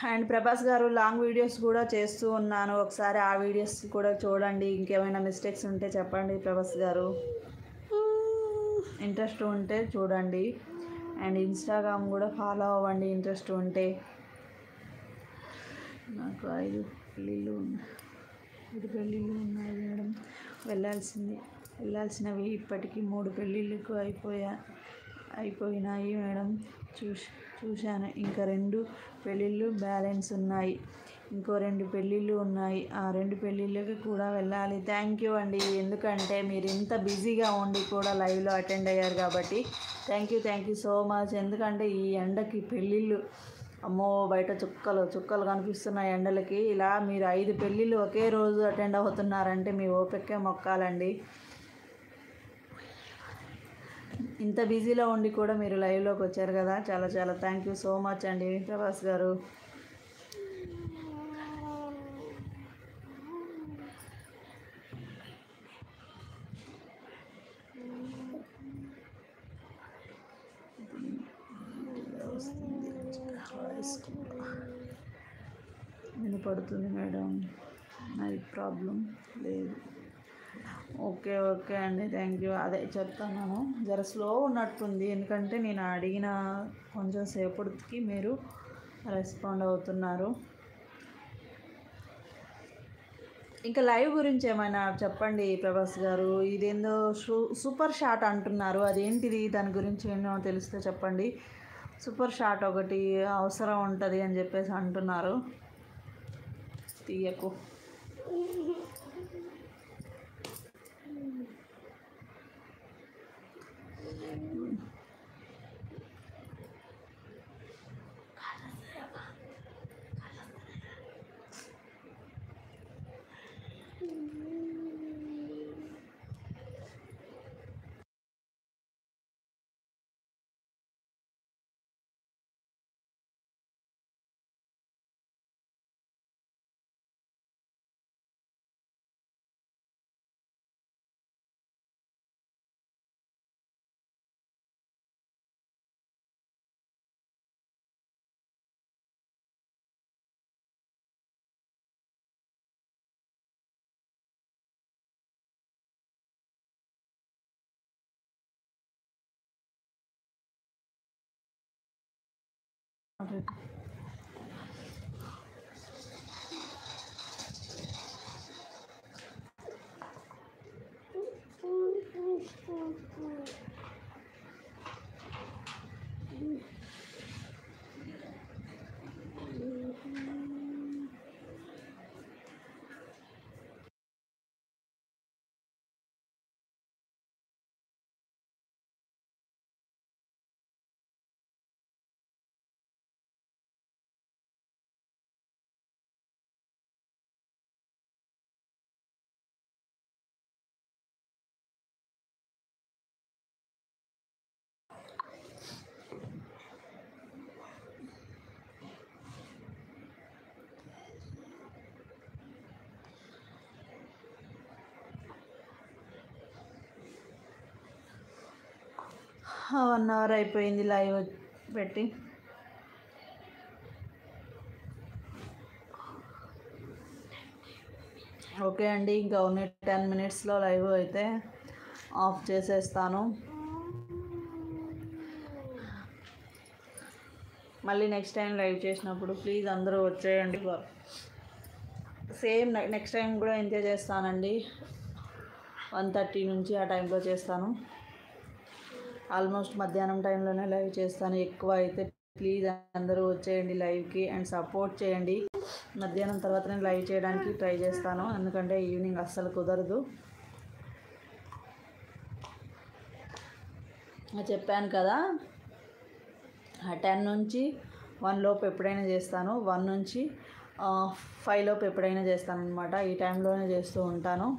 And Prabhas గారు long videos కూడా చేస్తూ ఉన్నాను, ఒకసారి ఆ వీడియోస్ కూడా చూడండి. ఇంకేమైనా మిస్టేక్స్ ఉంటే చెప్పండి ప్రభాస్ గారు, ఇంట్రెస్ట్ ఉంటే చూడండి. అండ్ ఇన్స్టాగ్రామ్ కూడా ఫాలో అవ్వండి ఇంట్రెస్ట్ ఉంటే. నాకు 5 పెళ్ళిళ్ళు ఉన్నాయి మేడం, వెళ్ళాల్సినవి ఇప్పటికీ 3 పెళ్ళిళ్ళకు అయిపోయినాయి మేడం. చూశాను, ఇంకా 2 పెళ్ళిళ్ళు బ్యాలెన్స్ ఉన్నాయి. ఇంకో 2 పెళ్ళిళ్ళు ఉన్నాయి, ఆ 2 పెళ్ళిళ్ళకి కూడా వెళ్ళాలి. థ్యాంక్ యూ అండి, ఎందుకంటే మీరు ఇంత బిజీగా ఉండి కూడా లైవ్లో అటెండ్ అయ్యారు కాబట్టి థ్యాంక్ యూ సో మచ్. ఎందుకంటే ఈ ఎండకి పెళ్ళిళ్ళు, అమ్మో బయట చుక్కలు కనిపిస్తున్నాయి ఎండలకి. ఇలా మీరు 5 పెళ్ళిళ్ళు ఒకే రోజు అటెండ్ అవుతున్నారంటే మీ ఓపికే మొక్కాలండి. ఇంత బిజీలో ఉండి కూడా మీరు లైవ్లోకి వచ్చారు కదా, చాలా థ్యాంక్ యూ సో మచ్ అండి ప్రభాస్ గారు. వినపడుతుంది మేడం, నైట్ ప్రాబ్లం లేదు. ఓకే అండి, థ్యాంక్ యూ. అదే చెప్తాను, జర స్లో ఉన్నట్టుంది, ఎందుకంటే నేను అడిగిన కొంచెం సేపటికి మీరు రెస్పాండ్ అవుతున్నారు. ఇంకా లైవ్ గురించి ఏమైనా చెప్పండి ప్రభాస్ గారు. ఇదేందో సూపర్ షాట్ అంటున్నారు, అదేంటిది? దాని గురించి ఏమో తెలిస్తే చెప్పండి. సూపర్ షాట్ ఒకటి అవసరం ఉంటుంది అని చెప్పేసి అంటున్నారు. తీయకు. వన్ అవర్ అయిపోయింది లైవ్ పెట్టి. ఓకే అండి, ఇంకా ఉన్న 10 మినిట్స్లో లైవ్ అయితే ఆఫ్ చేసేస్తాను. మళ్ళీ నెక్స్ట్ టైం లైవ్ చేసినప్పుడు ప్లీజ్ అందరూ వచ్చేయండి. సేమ్ నెక్స్ట్ టైం కూడా ఎంజాయ్ చేస్తానండి. 1:30 నుంచి ఆ టైంలో చేస్తాను. ఆల్మోస్ట్ మధ్యాహ్నం టైంలోనే లైవ్ చేస్తాను. ఎక్కువ అయితే ప్లీజ్ అందరూ వచ్చేయండి లైవ్కి అండ్ సపోర్ట్ చేయండి. మధ్యాహ్నం తర్వాత నేను లైవ్ చేయడానికి ట్రై చేస్తాను, ఎందుకంటే ఈవినింగ్ అస్సలు కుదరదు. చెప్పాను కదా, 10 నుంచి 1 లోపు ఎప్పుడైనా చేస్తాను, 1 నుంచి 5 లోపు ఎప్పుడైనా చేస్తాను అనమాట. ఈ టైంలోనే చేస్తూ ఉంటాను.